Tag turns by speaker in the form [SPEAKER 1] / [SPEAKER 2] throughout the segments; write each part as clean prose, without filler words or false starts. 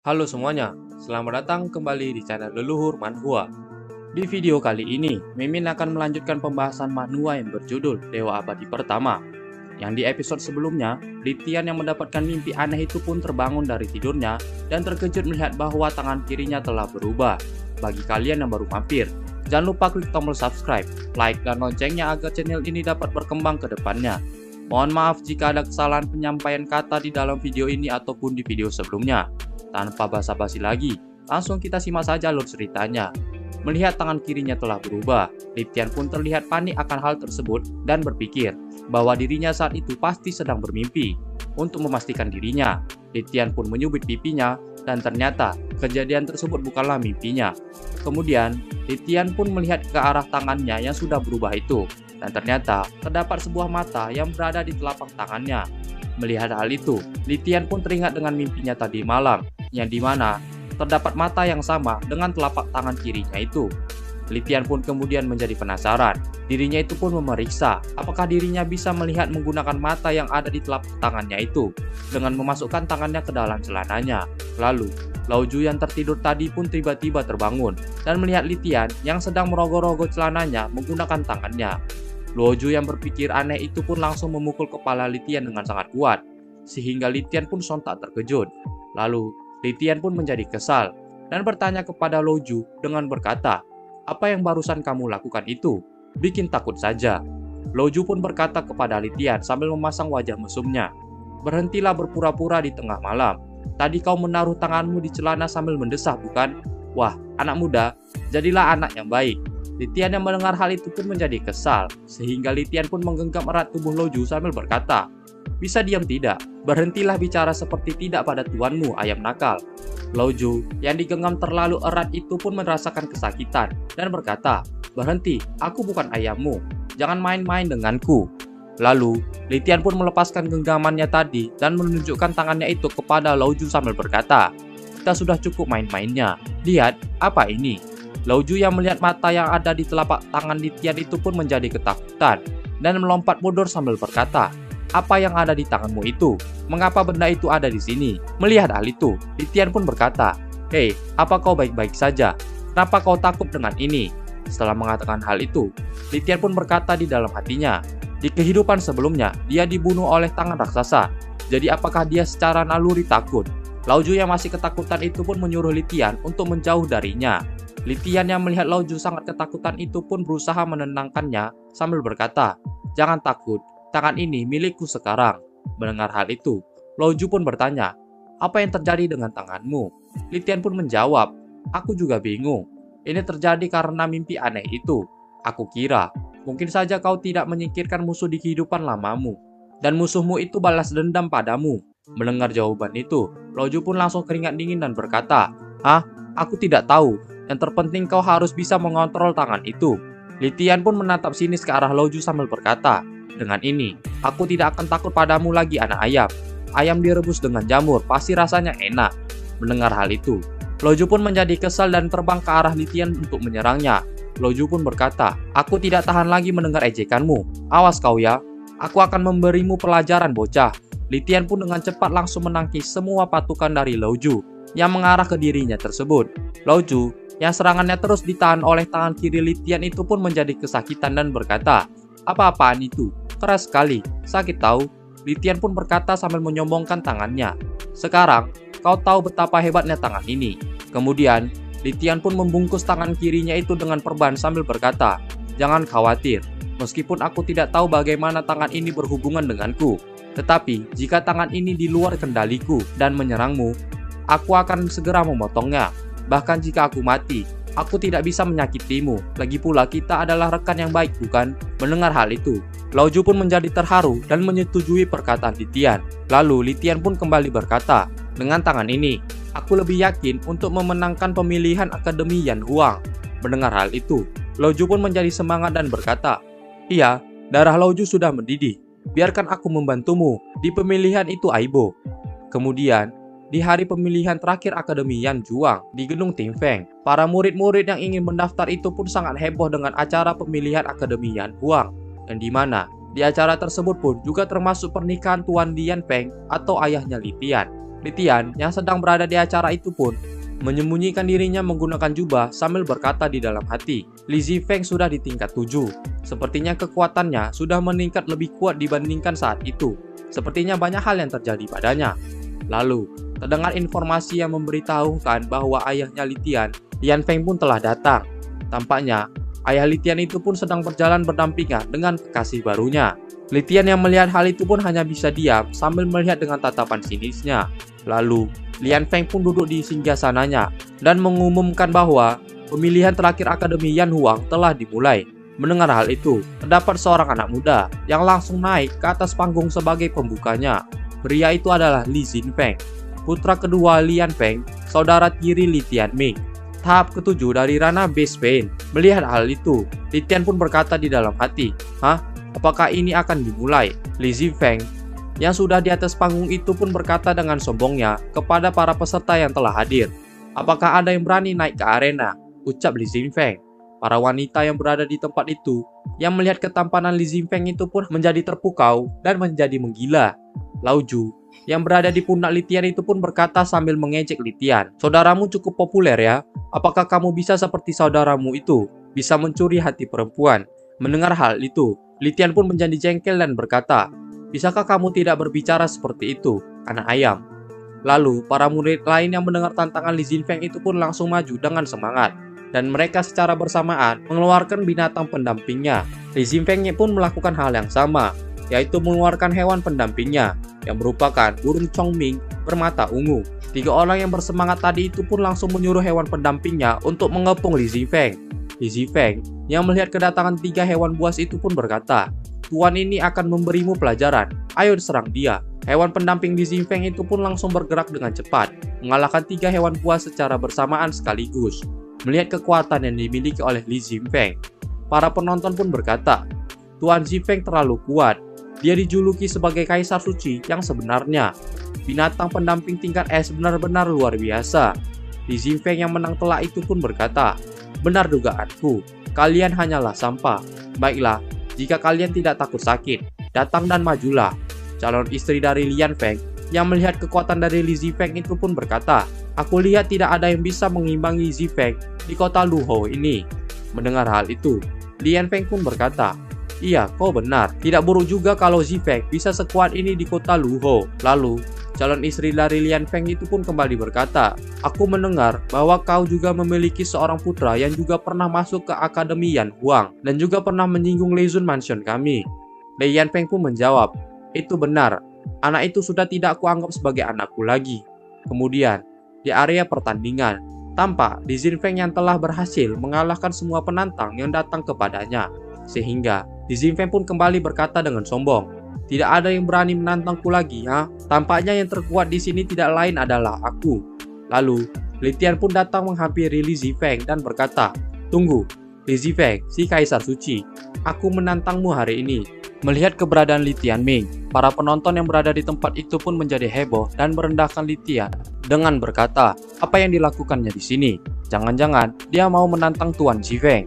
[SPEAKER 1] Halo semuanya, selamat datang kembali di channel Leluhur Manhwa. Di video kali ini, Mimin akan melanjutkan pembahasan manhwa yang berjudul Dewa Abadi Pertama. Yang di episode sebelumnya, Litian yang mendapatkan mimpi aneh itu pun terbangun dari tidurnya dan terkejut melihat bahwa tangan kirinya telah berubah. Bagi kalian yang baru mampir, jangan lupa klik tombol subscribe, like, dan loncengnya agar channel ini dapat berkembang ke depannya. Mohon maaf jika ada kesalahan penyampaian kata di dalam video ini ataupun di video sebelumnya. Tanpa basa-basi lagi, langsung kita simak saja alur ceritanya. Melihat tangan kirinya telah berubah, Litian pun terlihat panik akan hal tersebut dan berpikir bahwa dirinya saat itu pasti sedang bermimpi. Untuk memastikan dirinya, Litian pun menyubit pipinya dan ternyata kejadian tersebut bukanlah mimpinya. Kemudian, Litian pun melihat ke arah tangannya yang sudah berubah itu dan ternyata terdapat sebuah mata yang berada di telapak tangannya. Melihat hal itu, Litian pun teringat dengan mimpinya tadi malam, yang dimana terdapat mata yang sama dengan telapak tangan kirinya itu. Litian pun kemudian menjadi penasaran. Dirinya itu pun memeriksa apakah dirinya bisa melihat menggunakan mata yang ada di telapak tangannya itu dengan memasukkan tangannya ke dalam celananya. Lalu, Lauju yang tertidur tadi pun tiba-tiba terbangun dan melihat Litian yang sedang merogoh-rogoh celananya menggunakan tangannya. Lauju yang berpikir aneh itu pun langsung memukul kepala Litian dengan sangat kuat, sehingga Litian pun sontak terkejut. Lalu, Litian pun menjadi kesal dan bertanya kepada Lauju dengan berkata, "Apa yang barusan kamu lakukan itu? Bikin takut saja." Lauju pun berkata kepada Litian sambil memasang wajah mesumnya, "Berhentilah berpura-pura di tengah malam. Tadi kau menaruh tanganmu di celana sambil mendesah, bukan? Wah, anak muda, jadilah anak yang baik." Litian yang mendengar hal itu pun menjadi kesal, sehingga Litian pun menggenggam erat tubuh Lauju sambil berkata, "Bisa diam tidak? Berhentilah bicara seperti tidak pada tuanmu, ayam nakal." Lauju yang digenggam terlalu erat itu pun merasakan kesakitan dan berkata, "Berhenti, aku bukan ayammu. Jangan main-main denganku." Lalu, Litian pun melepaskan genggamannya tadi dan menunjukkan tangannya itu kepada Lauju sambil berkata, "Kita sudah cukup main-mainnya. Lihat, apa ini?" Lauju yang melihat mata yang ada di telapak tangan Litian itu pun menjadi ketakutan dan melompat mundur sambil berkata, "Apa yang ada di tanganmu itu? Mengapa benda itu ada di sini?" Melihat hal itu, Litian pun berkata, "Hei, apa kau baik-baik saja? Kenapa kau takut dengan ini?" Setelah mengatakan hal itu, Litian pun berkata di dalam hatinya, di kehidupan sebelumnya, dia dibunuh oleh tangan raksasa. Jadi apakah dia secara naluri takut? Lauju yang masih ketakutan itu pun menyuruh Litian untuk menjauh darinya. Litian yang melihat Lauju sangat ketakutan itu pun berusaha menenangkannya sambil berkata, "Jangan takut. Tangan ini milikku sekarang." Mendengar hal itu, Lauju pun bertanya, "Apa yang terjadi dengan tanganmu?" Litian pun menjawab, "Aku juga bingung. Ini terjadi karena mimpi aneh itu. Aku kira, mungkin saja kau tidak menyingkirkan musuh di kehidupan lamamu, dan musuhmu itu balas dendam padamu." Mendengar jawaban itu, Lauju pun langsung keringat dingin dan berkata, "Hah? Aku tidak tahu. Yang terpenting kau harus bisa mengontrol tangan itu." Litian pun menatap sinis ke arah Lauju sambil berkata, "Dengan ini, aku tidak akan takut padamu lagi, anak ayam. Ayam direbus dengan jamur, pasti rasanya enak." Mendengar hal itu, Lauju pun menjadi kesal dan terbang ke arah Litian untuk menyerangnya. Lauju pun berkata, "Aku tidak tahan lagi mendengar ejekanmu. Awas kau ya, aku akan memberimu pelajaran, bocah." Litian pun dengan cepat langsung menangkis semua patukan dari Lauju yang mengarah ke dirinya tersebut. Lauju yang serangannya terus ditahan oleh tangan kiri Litian itu pun menjadi kesakitan dan berkata, "Apa-apaan itu? Keras sekali, sakit tahu." Litian pun berkata sambil menyombongkan tangannya, "Sekarang, kau tahu betapa hebatnya tangan ini." Kemudian, Litian pun membungkus tangan kirinya itu dengan perban sambil berkata, "Jangan khawatir, meskipun aku tidak tahu bagaimana tangan ini berhubungan denganku. Tetapi, jika tangan ini di luar kendaliku dan menyerangmu, aku akan segera memotongnya. Bahkan jika aku mati, aku tidak bisa menyakitimu. Lagi pula kita adalah rekan yang baik, bukan?" Mendengar hal itu, Lauju pun menjadi terharu dan menyetujui perkataan Litian. Lalu Litian pun kembali berkata, "Dengan tangan ini, aku lebih yakin untuk memenangkan pemilihan Akademi Yan Huang." Mendengar hal itu, Lauju pun menjadi semangat dan berkata, "Iya, darah Lauju sudah mendidih. Biarkan aku membantumu di pemilihan itu, Aibo." Kemudian, di hari pemilihan terakhir Akademi Yan Juang di Gedung Tingfeng, para murid-murid yang ingin mendaftar itu pun sangat heboh dengan acara pemilihan Akademi Yan Huang, yang dimana di acara tersebut pun juga termasuk pernikahan Tuan Dian Peng atau ayahnya Litian. Li Tian yang sedang berada di acara itu pun menyembunyikan dirinya menggunakan jubah sambil berkata di dalam hati, Li Zifeng sudah di tingkat 7. Sepertinya kekuatannya sudah meningkat lebih kuat dibandingkan saat itu. Sepertinya banyak hal yang terjadi padanya. Lalu, terdengar informasi yang memberitahukan bahwa ayahnya Li Tian, Lian Feng pun telah datang. Tampaknya, ayah Li Tian itu pun sedang berjalan berdampingan dengan kekasih barunya. Li Tian yang melihat hal itu pun hanya bisa diam sambil melihat dengan tatapan sinisnya. Lalu, Lian Feng pun duduk di singgasananya dan mengumumkan bahwa pemilihan terakhir Akademi Yan Huang telah dimulai. Mendengar hal itu, terdapat seorang anak muda yang langsung naik ke atas panggung sebagai pembukanya. Pria itu adalah Li Zifeng, putra kedua Lian Feng, saudara tiri Li Tianming. Tahap ketujuh dari ranah Base Pain. Melihat hal itu, Li Tian pun berkata di dalam hati, "Hah? Apakah ini akan dimulai?" Li Zifeng yang sudah di atas panggung itu pun berkata dengan sombongnya kepada para peserta yang telah hadir, "Apakah ada yang berani naik ke arena?" ucap Li Zifeng. Para wanita yang berada di tempat itu yang melihat ketampanan Li Zifeng itu pun menjadi terpukau dan menjadi menggila. Lao Ju yang berada di pundak Li Tian itu pun berkata sambil mengejek Li Tian, "Saudaramu cukup populer ya? Apakah kamu bisa seperti saudaramu itu, bisa mencuri hati perempuan?" Mendengar hal itu, Li Tian pun menjadi jengkel dan berkata, "Bisakah kamu tidak berbicara seperti itu, anak ayam?" Lalu, para murid lain yang mendengar tantangan Li Zifeng itu pun langsung maju dengan semangat. Dan mereka secara bersamaan mengeluarkan binatang pendampingnya. Li Zifeng pun melakukan hal yang sama, yaitu mengeluarkan hewan pendampingnya, yang merupakan burung Chongming bermata ungu. 3 orang yang bersemangat tadi itu pun langsung menyuruh hewan pendampingnya untuk mengepung Li Zifeng. Li Zifeng yang melihat kedatangan 3 hewan buas itu pun berkata, "Tuan ini akan memberimu pelajaran, ayo serang dia." Hewan pendamping Li Zifeng itu pun langsung bergerak dengan cepat, mengalahkan 3 hewan buas secara bersamaan sekaligus. Melihat kekuatan yang dimiliki oleh Li Zifeng, para penonton pun berkata, "Tuan Zifeng terlalu kuat, dia dijuluki sebagai Kaisar Suci yang sebenarnya. Binatang pendamping tingkat es benar-benar luar biasa." Li Zifeng yang menang telak itu pun berkata, "Benar dugaanku, kalian hanyalah sampah. Baiklah, jika kalian tidak takut sakit, datang dan majulah." Calon istri dari Lian Feng yang melihat kekuatan dari Li Zifeng itu pun berkata, "Aku lihat tidak ada yang bisa mengimbangi Zifeng di kota Luhou ini." Mendengar hal itu, Lian Feng pun berkata, "Iya, kau benar. Tidak buruk juga kalau Zifeng bisa sekuat ini di kota Luhou." Lalu, calon istri dari Lian Feng itu pun kembali berkata, "Aku mendengar bahwa kau juga memiliki seorang putra yang juga pernah masuk ke Akademi Yan Huang dan juga pernah menyinggung Leizun Mansion kami." Lian Feng pun menjawab, "Itu benar. Anak itu sudah tidak aku anggap sebagai anakku lagi." Kemudian, di area pertandingan, tampak Li Zifeng yang telah berhasil mengalahkan semua penantang yang datang kepadanya. Sehingga, Li Zifeng pun kembali berkata dengan sombong, "Tidak ada yang berani menantangku lagi, ha? Tampaknya yang terkuat di sini tidak lain adalah aku." Lalu, Li Tian pun datang menghampiri Li Zifeng dan berkata, "Tunggu, Li Zifeng, si Kaisar Suci. Aku menantangmu hari ini." Melihat keberadaan Li Tianming, para penonton yang berada di tempat itu pun menjadi heboh dan merendahkan Li Tian dengan berkata, "Apa yang dilakukannya di sini? Jangan-jangan dia mau menantang Tuan Zifeng.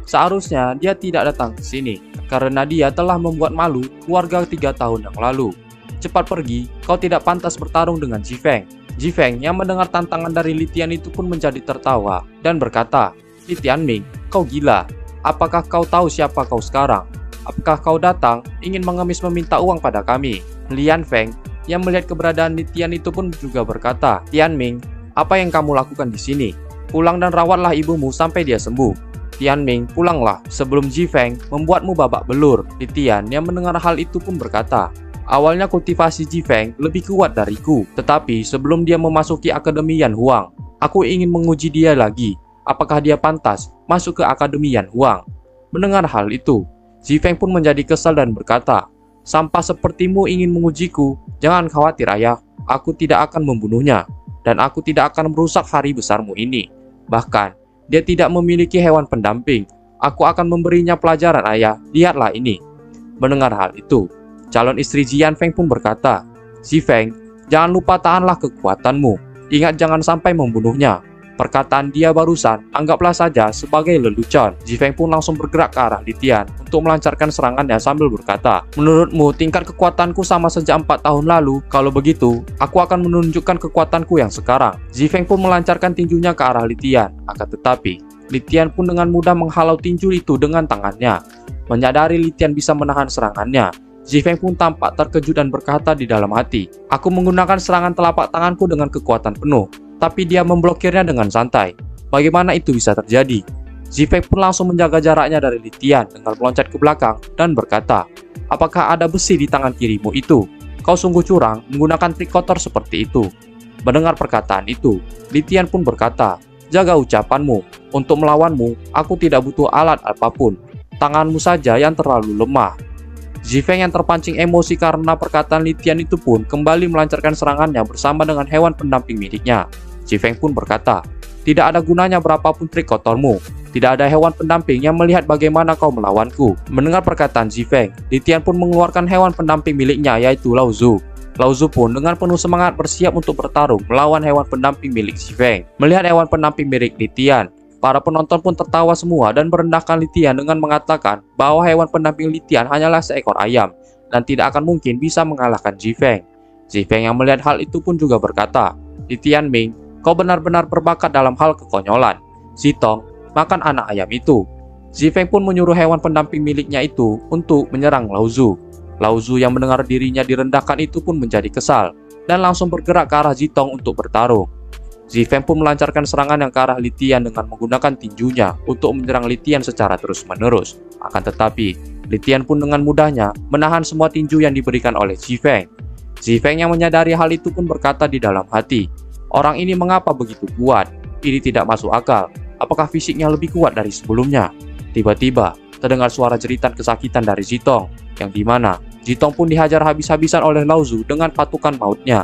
[SPEAKER 1] Seharusnya dia tidak datang ke sini, karena dia telah membuat malu keluarga 3 tahun yang lalu. Cepat pergi, kau tidak pantas bertarung dengan Zifeng." Zifeng yang mendengar tantangan dari Li Tian itu pun menjadi tertawa dan berkata, "Li Tianming, kau gila. Apakah kau tahu siapa kau sekarang? Apakah kau datang ingin mengemis meminta uang pada kami?" Lian Feng yang melihat keberadaan Li Tian itu pun juga berkata, "Tianming, apa yang kamu lakukan di sini? Pulang dan rawatlah ibumu sampai dia sembuh. Tianming, pulanglah sebelum Zifeng membuatmu babak belur." Li Tian yang mendengar hal itu pun berkata, "Awalnya kultivasi Zifeng lebih kuat dariku, tetapi sebelum dia memasuki Akademi Yan Huang, aku ingin menguji dia lagi. Apakah dia pantas masuk ke Akademi Yan Huang?" Mendengar hal itu, Zifeng pun menjadi kesal dan berkata, "Sampah sepertimu ingin mengujiku? Jangan khawatir ayah, aku tidak akan membunuhnya, dan aku tidak akan merusak hari besarmu ini. Bahkan, dia tidak memiliki hewan pendamping. Aku akan memberinya pelajaran ayah, lihatlah ini." Mendengar hal itu, calon istri Zian Feng pun berkata, "Zifeng, jangan lupa tahanlah kekuatanmu. Ingat jangan sampai membunuhnya." Perkataan dia barusan anggaplah saja sebagai lelucon. Zhifeng pun langsung bergerak ke arah Litian untuk melancarkan serangannya sambil berkata, "Menurutmu tingkat kekuatanku sama sejak 4 tahun lalu? Kalau begitu, aku akan menunjukkan kekuatanku yang sekarang." Zhifeng pun melancarkan tinjunya ke arah Litian. Akan tetapi, Litian pun dengan mudah menghalau tinju itu dengan tangannya. Menyadari Litian bisa menahan serangannya, Zhifeng pun tampak terkejut dan berkata di dalam hati, "Aku menggunakan serangan telapak tanganku dengan kekuatan penuh, tapi dia memblokirnya dengan santai. Bagaimana itu bisa terjadi?" Zhifeng pun langsung menjaga jaraknya dari Litian dengan meloncat ke belakang dan berkata, "Apakah ada besi di tangan kirimu itu? Kau sungguh curang menggunakan trik kotor seperti itu." Mendengar perkataan itu, Litian pun berkata, "Jaga ucapanmu. Untuk melawanmu, aku tidak butuh alat apapun. Tanganmu saja yang terlalu lemah." Zhifeng yang terpancing emosi karena perkataan Litian itu pun kembali melancarkan serangannya bersama dengan hewan pendamping miliknya. Zhifeng pun berkata, "Tidak ada gunanya berapapun trik kotormu. Tidak ada hewan pendamping yang melihat bagaimana kau melawanku." Mendengar perkataan Zhifeng, Litian pun mengeluarkan hewan pendamping miliknya yaitu Lao Zu. Lao Zu pun dengan penuh semangat bersiap untuk bertarung melawan hewan pendamping milik Zhifeng. Melihat hewan pendamping milik Litian, para penonton pun tertawa semua dan merendahkan Litian dengan mengatakan bahwa hewan pendamping Litian hanyalah seekor ayam dan tidak akan mungkin bisa mengalahkan Zhifeng. Zhifeng yang melihat hal itu pun juga berkata, "Litian Ming, kau benar-benar berbakat dalam hal kekonyolan. Zitong, makan anak ayam itu." Zhifeng pun menyuruh hewan pendamping miliknya itu untuk menyerang Lao Zu. Lao Zu yang mendengar dirinya direndahkan itu pun menjadi kesal dan langsung bergerak ke arah Zitong untuk bertarung. Zhifeng pun melancarkan serangan yang ke arah Litian dengan menggunakan tinjunya untuk menyerang Litian secara terus-menerus. Akan tetapi, Litian pun dengan mudahnya menahan semua tinju yang diberikan oleh Zhifeng. Zhifeng yang menyadari hal itu pun berkata di dalam hati, "Orang ini mengapa begitu kuat? Ini tidak masuk akal. Apakah fisiknya lebih kuat dari sebelumnya?" Tiba-tiba, terdengar suara jeritan kesakitan dari Zitong, yang dimana Zitong pun dihajar habis-habisan oleh Lao Zu dengan patukan mautnya.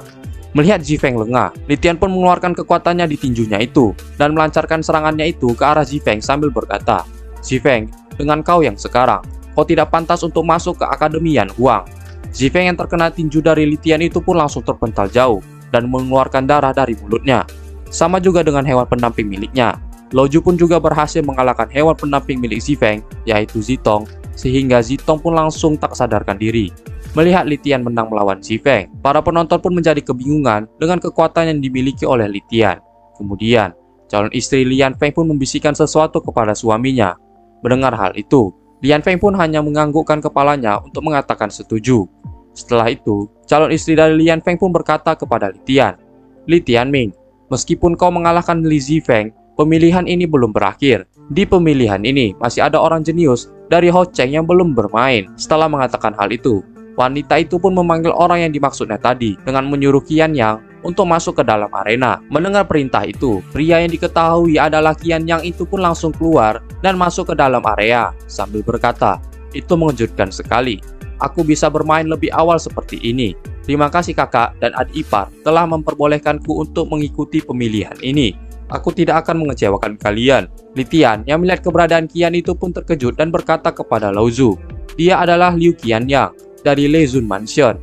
[SPEAKER 1] Melihat Zhifeng lengah, Litian pun mengeluarkan kekuatannya di tinjunya itu dan melancarkan serangannya itu ke arah Zhifeng sambil berkata, "Zhifeng, dengan kau yang sekarang, kau tidak pantas untuk masuk ke Akademi Yan Huang." Zhifeng yang terkena tinju dari Litian itu pun langsung terpental jauh dan mengeluarkan darah dari mulutnya. Sama juga dengan hewan pendamping miliknya, Lao Zu pun juga berhasil mengalahkan hewan pendamping milik Zhifeng, yaitu Zitong, sehingga Zitong pun langsung tak sadarkan diri. Melihat Litian menang melawan Zhifeng, para penonton pun menjadi kebingungan dengan kekuatan yang dimiliki oleh Litian. Kemudian, calon istri Lian Feng pun membisikkan sesuatu kepada suaminya. Mendengar hal itu, Lian Feng pun hanya menganggukkan kepalanya untuk mengatakan setuju. Setelah itu, calon istri dari Lian Feng pun berkata kepada Litian, "Litian Ming, meskipun kau mengalahkan Li Zhifeng, pemilihan ini belum berakhir. Di pemilihan ini masih ada orang jenius dari Ho Cheng yang belum bermain." Setelah mengatakan hal itu, wanita itu pun memanggil orang yang dimaksudnya tadi dengan menyuruh Qian Yang untuk masuk ke dalam arena. Mendengar perintah itu, pria yang diketahui adalah Qian Yang itu pun langsung keluar dan masuk ke dalam area sambil berkata, "Itu mengejutkan sekali. Aku bisa bermain lebih awal seperti ini. Terima kasih kakak dan adik ipar telah memperbolehkanku untuk mengikuti pemilihan ini. Aku tidak akan mengecewakan kalian." Litian yang melihat keberadaan Qian itu pun terkejut dan berkata kepada Lao Zu, "Dia adalah Liu Qian Yang dari Lezun Mansion."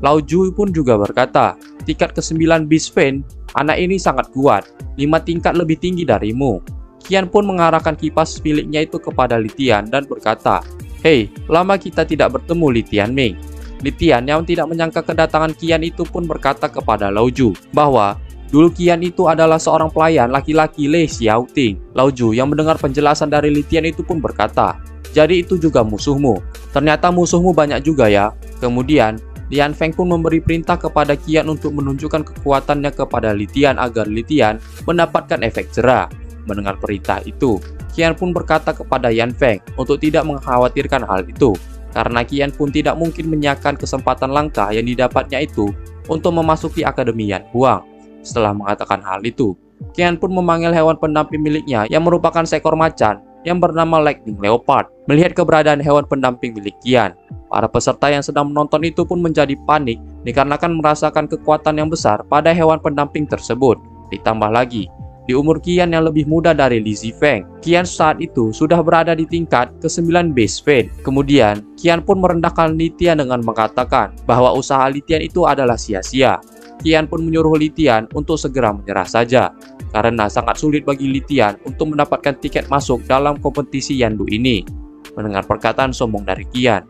[SPEAKER 1] Lao Zu pun juga berkata, "Tingkat ke-9 Beast Fan, anak ini sangat kuat, 5 tingkat lebih tinggi darimu." Qian pun mengarahkan kipas miliknya itu kepada Litian dan berkata, "Hei, lama kita tidak bertemu Litian Ming." Litian yang tidak menyangka kedatangan Qian itu pun berkata kepada Lao Zu bahwa dulu Qian itu adalah seorang pelayan laki-laki Lei Xiaoting. Lao Zu yang mendengar penjelasan dari Litian itu pun berkata, "Jadi itu juga musuhmu? Ternyata musuhmu banyak juga ya." Kemudian, Lian Feng pun memberi perintah kepada Qian untuk menunjukkan kekuatannya kepada Litian agar Litian mendapatkan efek jera. Mendengar perintah itu, Qian pun berkata kepada Yan Feng untuk tidak mengkhawatirkan hal itu, karena Qian pun tidak mungkin menyiapkan kesempatan langka yang didapatnya itu untuk memasuki Akademi Yan Huang. Setelah mengatakan hal itu, Qian pun memanggil hewan pendamping miliknya yang merupakan seekor macan yang bernama Lightning Leopard. Melihat keberadaan hewan pendamping milik Qian, para peserta yang sedang menonton itu pun menjadi panik dikarenakan merasakan kekuatan yang besar pada hewan pendamping tersebut. Ditambah lagi, di umur Qian yang lebih muda dari Li Zhifeng, Qian saat itu sudah berada di tingkat ke-9 Base Fate. Kemudian, Qian pun merendahkan Litian dengan mengatakan bahwa usaha Litian itu adalah sia-sia. Qian pun menyuruh Litian untuk segera menyerah saja, karena sangat sulit bagi Litian untuk mendapatkan tiket masuk dalam kompetisi Yandu ini. Mendengar perkataan sombong dari Qian,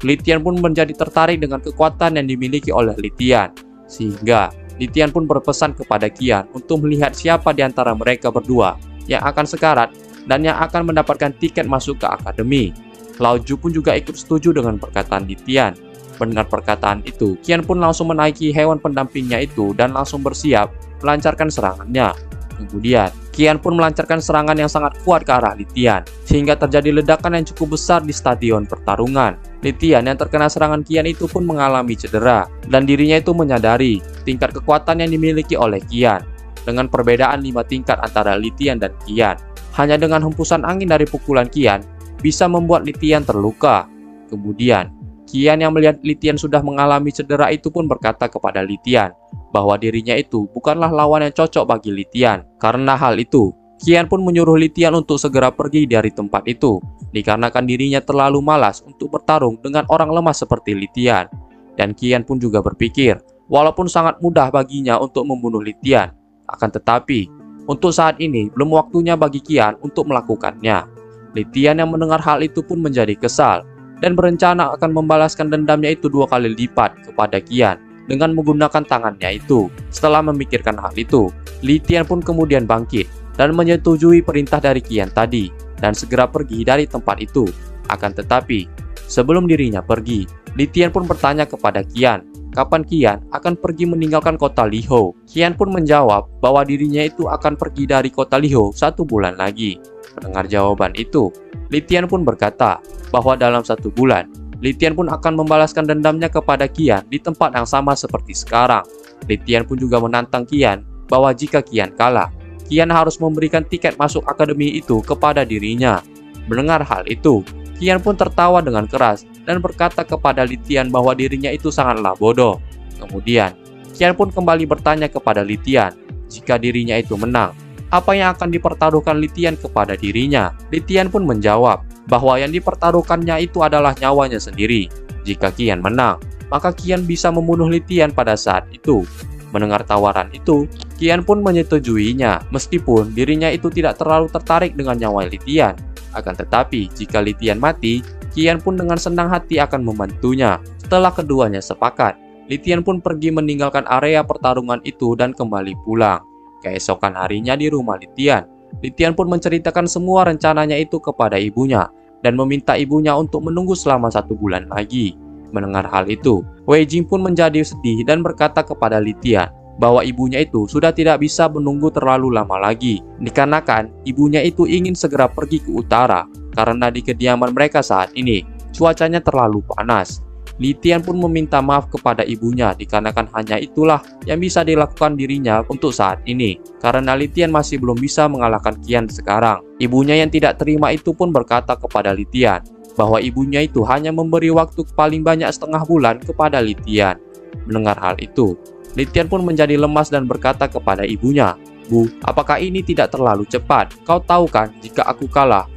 [SPEAKER 1] Litian pun menjadi tertarik dengan kekuatan yang dimiliki oleh Litian, sehingga Litian pun berpesan kepada Qian untuk melihat siapa di antara mereka berdua yang akan sekarat dan yang akan mendapatkan tiket masuk ke akademi. Laoju pun juga ikut setuju dengan perkataan Litian. Mendengar perkataan itu, Qian pun langsung menaiki hewan pendampingnya itu dan langsung bersiap melancarkan serangannya. Kemudian, Qian pun melancarkan serangan yang sangat kuat ke arah Litian, sehingga terjadi ledakan yang cukup besar di stadion pertarungan. Litian yang terkena serangan Qian itu pun mengalami cedera, dan dirinya itu menyadari tingkat kekuatan yang dimiliki oleh Qian. Dengan perbedaan 5 tingkat antara Litian dan Qian, hanya dengan hembusan angin dari pukulan Qian bisa membuat Litian terluka. Kemudian, Qian yang melihat Litian sudah mengalami cedera itu pun berkata kepada Litian bahwa dirinya itu bukanlah lawan yang cocok bagi Litian. Karena hal itu, Qian pun menyuruh Litian untuk segera pergi dari tempat itu, dikarenakan dirinya terlalu malas untuk bertarung dengan orang lemah seperti Litian. Dan Qian pun juga berpikir, walaupun sangat mudah baginya untuk membunuh Litian, akan tetapi, untuk saat ini belum waktunya bagi Qian untuk melakukannya. Litian yang mendengar hal itu pun menjadi kesal, dan berencana akan membalaskan dendamnya itu 2 kali lipat kepada Qian dengan menggunakan tangannya itu. Setelah memikirkan hal itu, Litian pun kemudian bangkit dan menyetujui perintah dari Qian tadi dan segera pergi dari tempat itu. Akan tetapi, sebelum dirinya pergi, Litian pun bertanya kepada Qian, kapan Qian akan pergi meninggalkan kota Lihou. Qian pun menjawab bahwa dirinya itu akan pergi dari kota Lihou 1 bulan lagi. Mendengar jawaban itu, Litian pun berkata bahwa dalam 1 bulan, Litian pun akan membalaskan dendamnya kepada Qian di tempat yang sama seperti sekarang. Litian pun juga menantang Qian bahwa jika Qian kalah, Qian harus memberikan tiket masuk akademi itu kepada dirinya. Mendengar hal itu, Qian pun tertawa dengan keras dan berkata kepada Litian bahwa dirinya itu sangatlah bodoh. Kemudian, Qian pun kembali bertanya kepada Litian, jika dirinya itu menang, apa yang akan dipertaruhkan Litian kepada dirinya? Litian pun menjawab bahwa yang dipertaruhkannya itu adalah nyawanya sendiri. Jika Qian menang, maka Qian bisa membunuh Litian pada saat itu. Mendengar tawaran itu, Qian pun menyetujuinya, meskipun dirinya itu tidak terlalu tertarik dengan nyawa Litian. Akan tetapi, jika Litian mati, Qian pun dengan senang hati akan membantunya. Setelah keduanya sepakat, Litian pun pergi meninggalkan area pertarungan itu dan kembali pulang. Keesokan harinya di rumah Litian, Litian pun menceritakan semua rencananya itu kepada ibunya dan meminta ibunya untuk menunggu selama 1 bulan lagi. Mendengar hal itu, Wei Jing pun menjadi sedih dan berkata kepada Litian bahwa ibunya itu sudah tidak bisa menunggu terlalu lama lagi, dikarenakan ibunya itu ingin segera pergi ke utara karena di kediaman mereka saat ini cuacanya terlalu panas. Litian pun meminta maaf kepada ibunya dikarenakan hanya itulah yang bisa dilakukan dirinya untuk saat ini, karena Litian masih belum bisa mengalahkan Qian sekarang. Ibunya yang tidak terima itu pun berkata kepada Litian bahwa ibunya itu hanya memberi waktu paling banyak 1/2 bulan kepada Litian. Mendengar hal itu, Litian pun menjadi lemas dan berkata kepada ibunya, "Bu, apakah ini tidak terlalu cepat? Kau tahu kan, jika aku kalah,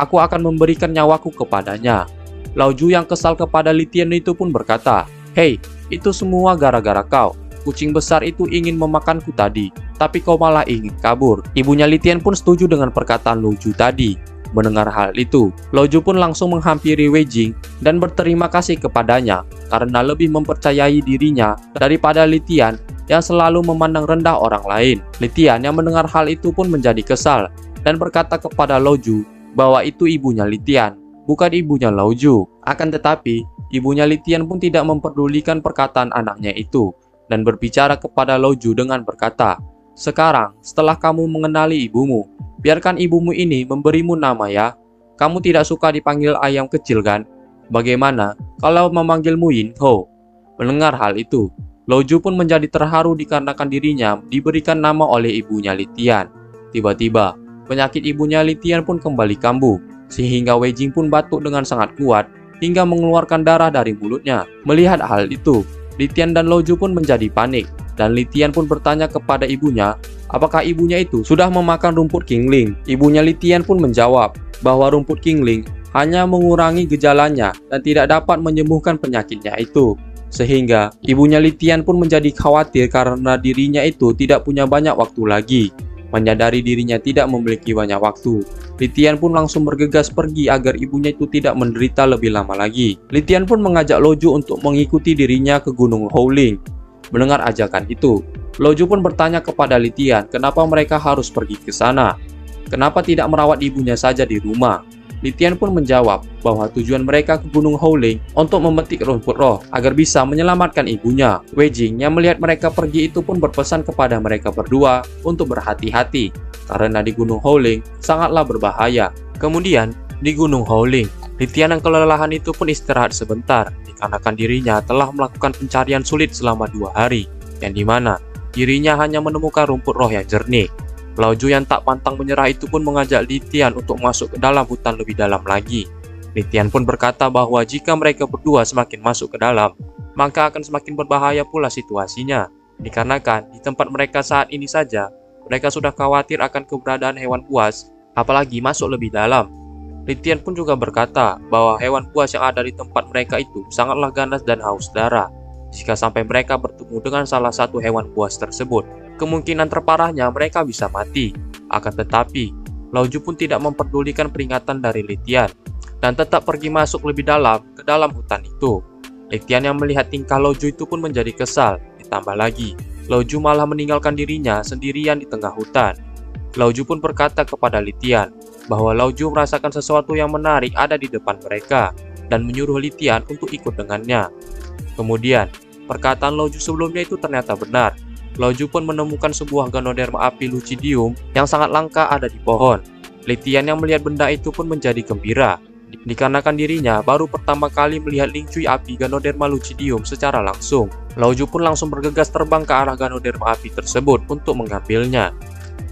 [SPEAKER 1] aku akan memberikan nyawaku kepadanya." Laoju yang kesal kepada Litian itu pun berkata, "Hei, itu semua gara-gara kau. Kucing besar itu ingin memakanku tadi, tapi kau malah ingin kabur." Ibunya Litian pun setuju dengan perkataan Laoju tadi. Mendengar hal itu, Laoju pun langsung menghampiri Wei Jing dan berterima kasih kepadanya karena lebih mempercayai dirinya daripada Litian yang selalu memandang rendah orang lain. Litian yang mendengar hal itu pun menjadi kesal dan berkata kepada Laoju bahwa itu ibunya Litian, bukan ibunya Laoju. Akan tetapi, ibunya Litian pun tidak memperdulikan perkataan anaknya itu dan berbicara kepada Laoju dengan berkata, "Sekarang, setelah kamu mengenali ibumu, biarkan ibumu ini memberimu nama ya. Kamu tidak suka dipanggil ayam kecil kan? Bagaimana kalau memanggilmu Yin Ho?" Mendengar hal itu, Laoju pun menjadi terharu dikarenakan dirinya diberikan nama oleh ibunya Litian. Tiba-tiba, penyakit ibunya Litian pun kembali kambuh, sehingga Wei Jing pun batuk dengan sangat kuat hingga mengeluarkan darah dari mulutnya. Melihat hal itu, Litian dan Laoju pun menjadi panik, dan Litian pun bertanya kepada ibunya apakah ibunya itu sudah memakan rumput Qingling. Ibunya Litian pun menjawab bahwa rumput Qingling hanya mengurangi gejalanya dan tidak dapat menyembuhkan penyakitnya itu. Sehingga ibunya Litian pun menjadi khawatir karena dirinya itu tidak punya banyak waktu lagi. Menyadari dirinya tidak memiliki banyak waktu, Litian pun langsung bergegas pergi agar ibunya itu tidak menderita lebih lama lagi. Litian pun mengajak Loju untuk mengikuti dirinya ke Gunung Howling. Mendengar ajakan itu, Loju pun bertanya kepada Litian kenapa mereka harus pergi ke sana. Kenapa tidak merawat ibunya saja di rumah? Litian pun menjawab bahwa tujuan mereka ke Gunung Howling untuk memetik rumput roh agar bisa menyelamatkan ibunya. Wei Jing yang melihat mereka pergi itu pun berpesan kepada mereka berdua untuk berhati-hati karena di Gunung Howling sangatlah berbahaya. Kemudian di Gunung Howling, Litian yang kelelahan itu pun istirahat sebentar dikarenakan dirinya telah melakukan pencarian sulit selama 2 hari, yang dimana dirinya hanya menemukan rumput roh yang jernih. Loju yang tak pantang menyerah itu pun mengajak Litian untuk masuk ke dalam hutan lebih dalam lagi. Litian pun berkata bahwa jika mereka berdua semakin masuk ke dalam, maka akan semakin berbahaya pula situasinya. Dikarenakan di tempat mereka saat ini saja, mereka sudah khawatir akan keberadaan hewan buas, apalagi masuk lebih dalam. Litian pun juga berkata bahwa hewan buas yang ada di tempat mereka itu sangatlah ganas dan haus darah. Jika sampai mereka bertemu dengan salah satu hewan buas tersebut, kemungkinan terparahnya mereka bisa mati. Akan tetapi, Loju pun tidak memperdulikan peringatan dari Litian dan tetap pergi masuk lebih dalam ke dalam hutan itu. Litian yang melihat tingkah Loju itu pun menjadi kesal. Ditambah lagi, Loju malah meninggalkan dirinya sendirian di tengah hutan. Loju pun berkata kepada Litian bahwa Loju merasakan sesuatu yang menarik ada di depan mereka dan menyuruh Litian untuk ikut dengannya. Kemudian, perkataan Loju sebelumnya itu ternyata benar. Loju pun menemukan sebuah Ganoderma api lucidium yang sangat langka ada di pohon. Litian yang melihat benda itu pun menjadi gembira, dikarenakan dirinya baru pertama kali melihat lingcui api Ganoderma lucidium secara langsung. Loju pun langsung bergegas terbang ke arah Ganoderma api tersebut untuk mengambilnya.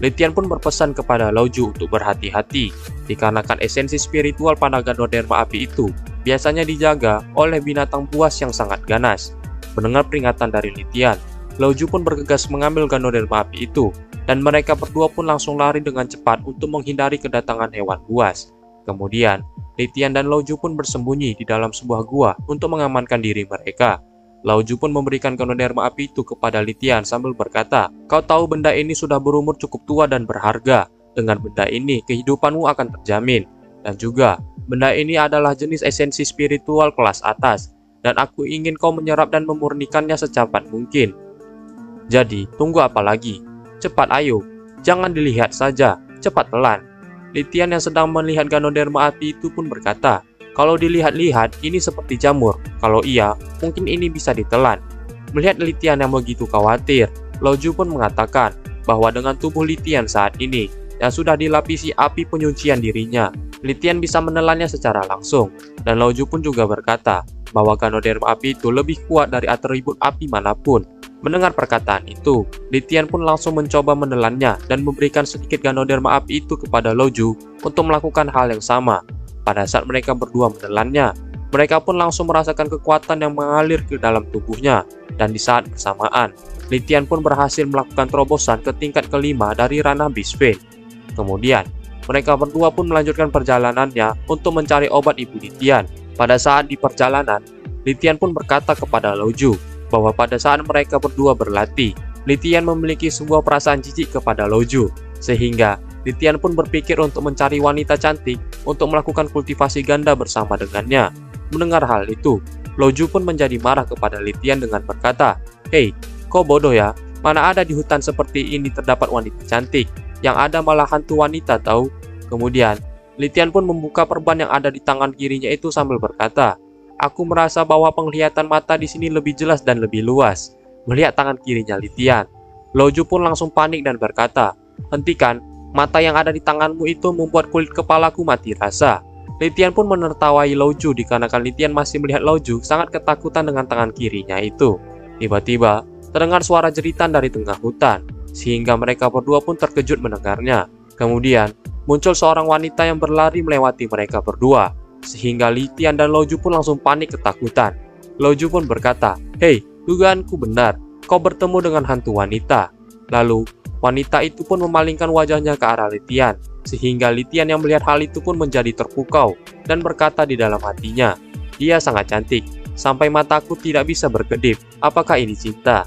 [SPEAKER 1] Litian pun berpesan kepada Loju untuk berhati-hati, dikarenakan esensi spiritual pada Ganoderma api itu biasanya dijaga oleh binatang buas yang sangat ganas. Mendengar peringatan dari Litian, Loju pun bergegas mengambil Ganoderma api itu, dan mereka berdua pun langsung lari dengan cepat untuk menghindari kedatangan hewan buas. Kemudian, Litian dan Loju pun bersembunyi di dalam sebuah gua untuk mengamankan diri mereka. Loju pun memberikan Ganoderma api itu kepada Litian sambil berkata, "Kau tahu benda ini sudah berumur cukup tua dan berharga. Dengan benda ini, kehidupanmu akan terjamin. Dan juga, benda ini adalah jenis esensi spiritual kelas atas, dan aku ingin kau menyerap dan memurnikannya secepat mungkin. Jadi, tunggu apa lagi? Cepat ayo, jangan dilihat saja, cepat pelan." Litian yang sedang melihat Ganoderma api itu pun berkata, "Kalau dilihat-lihat, ini seperti jamur. Kalau iya, mungkin ini bisa ditelan." Melihat Litian yang begitu khawatir, Loju pun mengatakan bahwa dengan tubuh Litian saat ini, yang sudah dilapisi api penyucian dirinya, Litian bisa menelannya secara langsung. Dan Loju pun juga berkata bahwa Ganoderma api itu lebih kuat dari atribut api manapun. Mendengar perkataan itu, Litian pun langsung mencoba menelannya dan memberikan sedikit Ganoderma api itu kepada Loju untuk melakukan hal yang sama. Pada saat mereka berdua menelannya, mereka pun langsung merasakan kekuatan yang mengalir ke dalam tubuhnya. Dan di saat bersamaan, Litian pun berhasil melakukan terobosan ke tingkat kelima dari ranah Beast Vein. Kemudian, mereka berdua pun melanjutkan perjalanannya untuk mencari obat ibu Litian. Pada saat di perjalanan, Litian pun berkata kepada Loju bahwa pada saat mereka berdua berlatih, Litian memiliki sebuah perasaan jijik kepada Loju, sehingga Litian pun berpikir untuk mencari wanita cantik untuk melakukan kultivasi ganda bersama dengannya. Mendengar hal itu, Loju pun menjadi marah kepada Litian dengan berkata, "Hei, kau bodoh ya, mana ada di hutan seperti ini terdapat wanita cantik, yang ada malah hantu wanita tahu." Kemudian, Litian pun membuka perban yang ada di tangan kirinya itu sambil berkata, "Aku merasa bahwa penglihatan mata di sini lebih jelas dan lebih luas." Melihat tangan kirinya Litian, Loju pun langsung panik dan berkata, "Hentikan, mata yang ada di tanganmu itu membuat kulit kepalaku mati rasa." Litian pun menertawai Loju dikarenakan Litian masih melihat Loju sangat ketakutan dengan tangan kirinya itu. Tiba-tiba, terdengar suara jeritan dari tengah hutan, sehingga mereka berdua pun terkejut mendengarnya. Kemudian, muncul seorang wanita yang berlari melewati mereka berdua, sehingga Litian dan Loju pun langsung panik ketakutan. Loju pun berkata, "Hei, dugaanku benar, kau bertemu dengan hantu wanita." Lalu, wanita itu pun memalingkan wajahnya ke arah Litian, sehingga Litian yang melihat hal itu pun menjadi terpukau dan berkata di dalam hatinya, "Dia sangat cantik, sampai mataku tidak bisa berkedip. Apakah ini cinta?"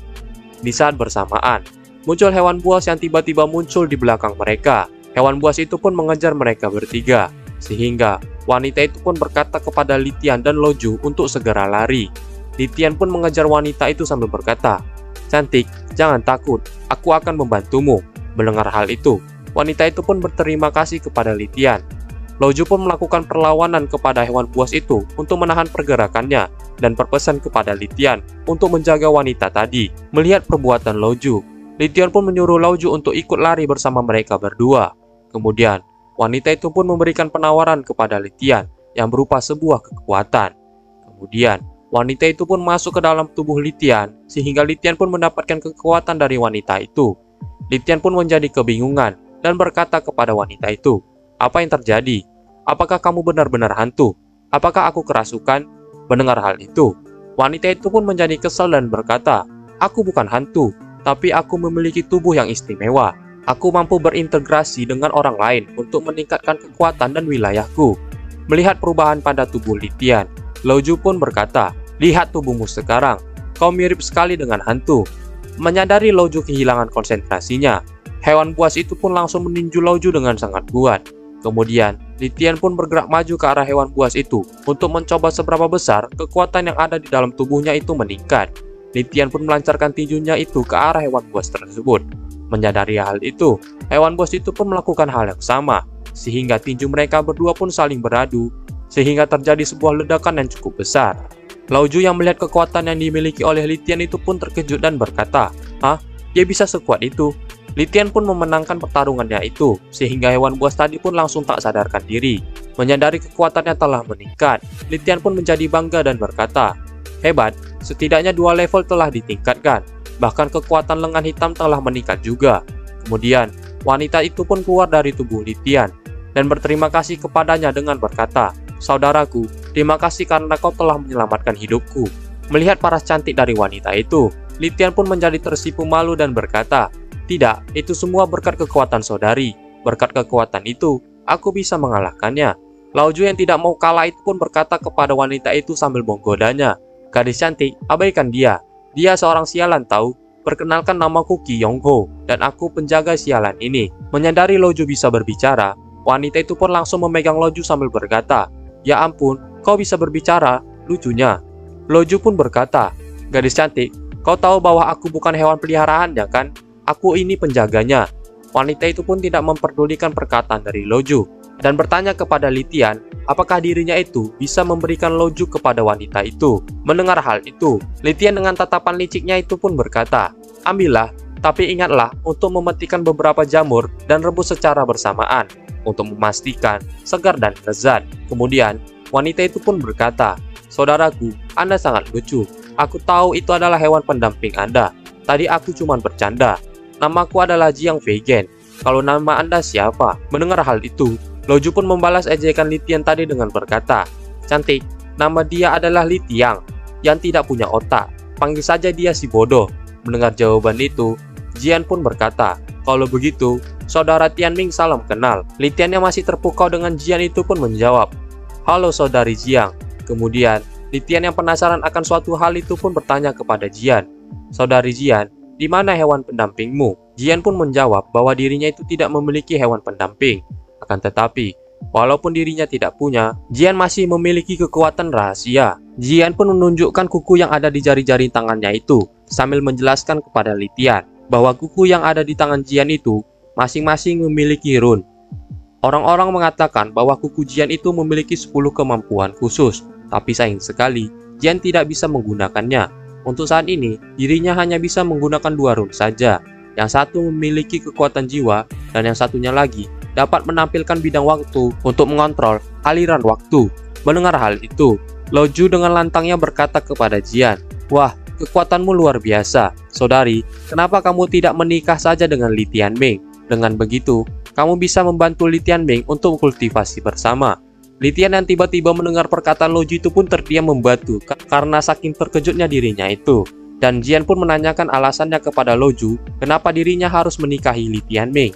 [SPEAKER 1] Di saat bersamaan, muncul hewan buas yang tiba-tiba muncul di belakang mereka. Hewan buas itu pun mengejar mereka bertiga, sehingga wanita itu pun berkata kepada Litian dan Loju untuk segera lari. Litian pun mengejar wanita itu sambil berkata, "Cantik, jangan takut, aku akan membantumu." Mendengar hal itu, wanita itu pun berterima kasih kepada Litian. Loju pun melakukan perlawanan kepada hewan buas itu untuk menahan pergerakannya dan berpesan kepada Litian untuk menjaga wanita tadi. Melihat perbuatan Loju, Litian pun menyuruh Loju untuk ikut lari bersama mereka berdua. Kemudian, wanita itu pun memberikan penawaran kepada Litian yang berupa sebuah kekuatan. Kemudian, wanita itu pun masuk ke dalam tubuh Litian sehingga Litian pun mendapatkan kekuatan dari wanita itu. Litian pun menjadi kebingungan dan berkata kepada wanita itu, "Apa yang terjadi? Apakah kamu benar-benar hantu? Apakah aku kerasukan?" Mendengar hal itu, wanita itu pun menjadi kesal dan berkata, "Aku bukan hantu, tapi aku memiliki tubuh yang istimewa. Aku mampu berintegrasi dengan orang lain untuk meningkatkan kekuatan dan wilayahku." Melihat perubahan pada tubuh Litian, Loju pun berkata, "Lihat tubuhmu sekarang, kau mirip sekali dengan hantu." Menyadari Loju kehilangan konsentrasinya, hewan buas itu pun langsung meninju Loju dengan sangat kuat. Kemudian, Litian pun bergerak maju ke arah hewan buas itu untuk mencoba seberapa besar kekuatan yang ada di dalam tubuhnya itu meningkat. Litian pun melancarkan tinjunya itu ke arah hewan buas tersebut. Menyadari hal itu, hewan buas itu pun melakukan hal yang sama, sehingga tinju mereka berdua pun saling beradu, sehingga terjadi sebuah ledakan yang cukup besar. Loju yang melihat kekuatan yang dimiliki oleh Litian itu pun terkejut dan berkata, "Hah? Dia bisa sekuat itu?" Litian pun memenangkan pertarungannya itu, sehingga hewan buas tadi pun langsung tak sadarkan diri. Menyadari kekuatannya telah meningkat, Litian pun menjadi bangga dan berkata, "Hebat, setidaknya 2 level telah ditingkatkan, bahkan kekuatan lengan hitam telah meningkat juga." Kemudian, wanita itu pun keluar dari tubuh Litian, dan berterima kasih kepadanya dengan berkata, "Saudaraku, terima kasih karena kau telah menyelamatkan hidupku." Melihat paras cantik dari wanita itu, Litian pun menjadi tersipu malu dan berkata, "Tidak, itu semua berkat kekuatan saudari. Berkat kekuatan itu, aku bisa mengalahkannya." Loju yang tidak mau kalah itu pun berkata kepada wanita itu sambil menggodanya, "Gadis cantik, abaikan dia. Dia seorang sialan tahu. Perkenalkan, namaku Qi Yongho, dan aku penjaga sialan ini." Menyadari Loju bisa berbicara, wanita itu pun langsung memegang Loju sambil berkata, "Ya ampun, kau bisa berbicara, lucunya." Loju pun berkata, "Gadis cantik, kau tahu bahwa aku bukan hewan peliharaan ya kan? Aku ini penjaganya." Wanita itu pun tidak memperdulikan perkataan dari Loju dan bertanya kepada Litian apakah dirinya itu bisa memberikan Loju kepada wanita itu. Mendengar hal itu, Litian dengan tatapan liciknya itu pun berkata, "Ambillah, tapi ingatlah untuk memetikkan beberapa jamur dan rebus secara bersamaan untuk memastikan segar dan lezat." Kemudian, wanita itu pun berkata, "Saudaraku, Anda sangat lucu. Aku tahu itu adalah hewan pendamping Anda. Tadi aku cuma bercanda. Namaku adalah Jiang Feigen. Kalau nama Anda siapa?" Mendengar hal itu, Loju pun membalas ejekan Litian tadi dengan berkata, "Cantik, nama dia adalah Litiang, yang tidak punya otak. Panggil saja dia si bodoh." Mendengar jawaban itu, Jian pun berkata, "Kalau begitu, saudara Tianming salam kenal." Litian yang masih terpukau dengan Jian itu pun menjawab, "Halo saudari Jiang." Kemudian, Litian yang penasaran akan suatu hal itu pun bertanya kepada Jian, "Saudari Jian, di mana hewan pendampingmu?" Jian pun menjawab bahwa dirinya itu tidak memiliki hewan pendamping. Akan tetapi, walaupun dirinya tidak punya, Jian masih memiliki kekuatan rahasia. Jian pun menunjukkan kuku yang ada di jari-jari tangannya itu, sambil menjelaskan kepada Litian bahwa kuku yang ada di tangan Jian itu masing-masing memiliki rune. Orang-orang mengatakan bahwa kuku Jian itu memiliki 10 kemampuan khusus, tapi sayang sekali, Jian tidak bisa menggunakannya. Untuk saat ini, dirinya hanya bisa menggunakan 2 rune saja. Yang satu memiliki kekuatan jiwa, dan yang satunya lagi dapat menampilkan bidang waktu untuk mengontrol aliran waktu. Mendengar hal itu, Loju dengan lantangnya berkata kepada Jian, "Wah, kekuatanmu luar biasa. Saudari, kenapa kamu tidak menikah saja dengan Li Tianming? Dengan begitu, kamu bisa membantu Li Tianming untuk kultivasi bersama." Litian yang tiba-tiba mendengar perkataan Loju itu pun terdiam membatu karena saking terkejutnya dirinya itu. Dan Jian pun menanyakan alasannya kepada Loju kenapa dirinya harus menikahi Li Tianming.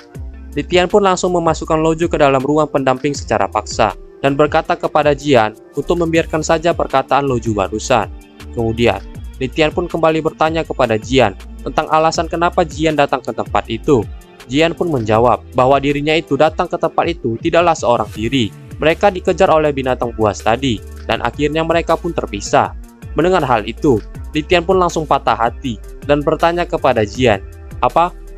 [SPEAKER 1] Litian pun langsung memasukkan Loju ke dalam ruang pendamping secara paksa dan berkata kepada Jian untuk membiarkan saja perkataan Loju barusan. Kemudian, Litian pun kembali bertanya kepada Jian tentang alasan kenapa Jian datang ke tempat itu. Jian pun menjawab bahwa dirinya itu datang ke tempat itu tidaklah seorang diri. Mereka dikejar oleh binatang buas tadi, dan akhirnya mereka pun terpisah. Mendengar hal itu, Li Tian pun langsung patah hati dan bertanya kepada Jian,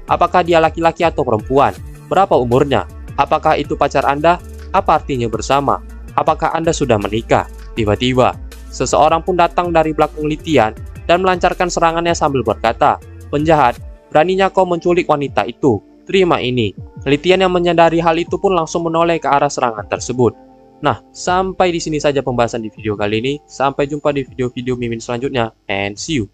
[SPEAKER 1] apakah dia laki-laki atau perempuan? Berapa umurnya? Apakah itu pacar Anda? Apa artinya bersama? Apakah Anda sudah menikah? Tiba-tiba, seseorang pun datang dari belakang Li Tian dan melancarkan serangannya sambil berkata, "Penjahat, beraninya kau menculik wanita itu. Terima ini." Li Tian yang menyadari hal itu pun langsung menoleh ke arah serangan tersebut. Nah, sampai di sini saja pembahasan di video kali ini. Sampai jumpa di video-video Mimin selanjutnya, and see you.